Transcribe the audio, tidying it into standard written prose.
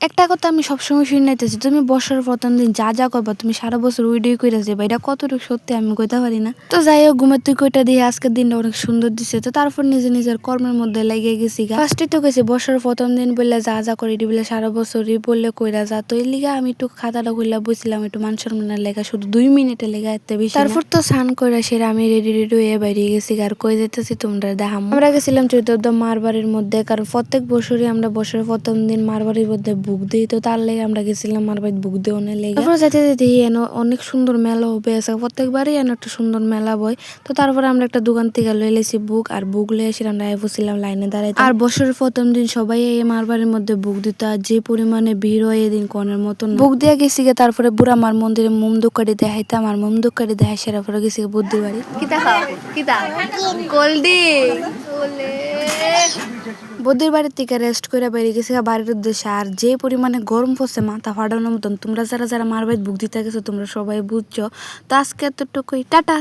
একটা কথা আমি সবসময় শুনে নাইতেছি, তুমি বছরের প্রথম দিন যা যা করবা তুমি সারা বছর ওইটাই কইরা যাবা, এটা কতটুকু সত্যি আমি কইতে পারি না। তো যাই হোক, ঘুমের তুই কইটা দিয়ে আজকের দিনটা অনেক সুন্দর দিছে। তো তারপর নিজে নিজের কর্মের মধ্যে লেগে গেছি। ফার্স্টে তো গেছি বছরের প্রথম দিন বললে যা যা করে বলে সারা বছরই বললে কইরা যা। তো এই লিগা আমি একটু খাতাটা খুললা বসছিলাম একটু মান সম্মানের লেখা, শুধু 2 মিনিটের লেখা এত বেশি। তারপর তো স্নান করে সেরা আমি রেডি হয়ে বেরিয়ে গেছি। আর কই যেতেছি তোমরা দেখাম। আমরা গেছিলাম চৈতন্য মার বাড়ির মধ্যে, কারণ প্রত্যেক বছরই আমরা বছরের প্রথম দিন মার বাড়ির মধ্যে বুক দিই। তো তার লেগে আমরা গেছিলাম মার বাড়ির বুক দিয়ে অনেক লেগে। তারপর যেতে যেতে এনে অনেক সুন্দর মেলা হবে, প্রত্যেকবারই এনে একটা সুন্দর মেলা বয়। তো তারপরে আমরা একটা দোকান থেকে লয়ে লেছি বুক, আর বুক লয়ে এসে আমরা বসছিলাম লাইনে দাঁড়াইতে। আর বছরের প্রথম দিন সবাই এই মার বাড়ির মধ্যে বুক দিত, আর যে পরিমাণে ভিড় হয় এদিন কনের মতন। বুক দিয়ে গেছি গে, তারপরে বুড়া মার মন্দিরে মোম দোকারি দেখাইতাম, আর মোম দোকারি দেখাই সেরা পরে গেছি বুদ্ধির বাড়ি। কিতা খাও কিতা কোল্ডি বৌদির বাড়ির থেকে রেস্ট করে বেরিয়ে গেছে বাড়ির উদ্দেশ্যে। আর যে পরিমাণে গরম পড়ছে মাথা ফাটানোর মতন, তোমরা যারা যারা মার বাড়ি বুক দিতে গেছো তোমরা সবাই বুঝছো। তো আজকে এতটুকুই, টাটা।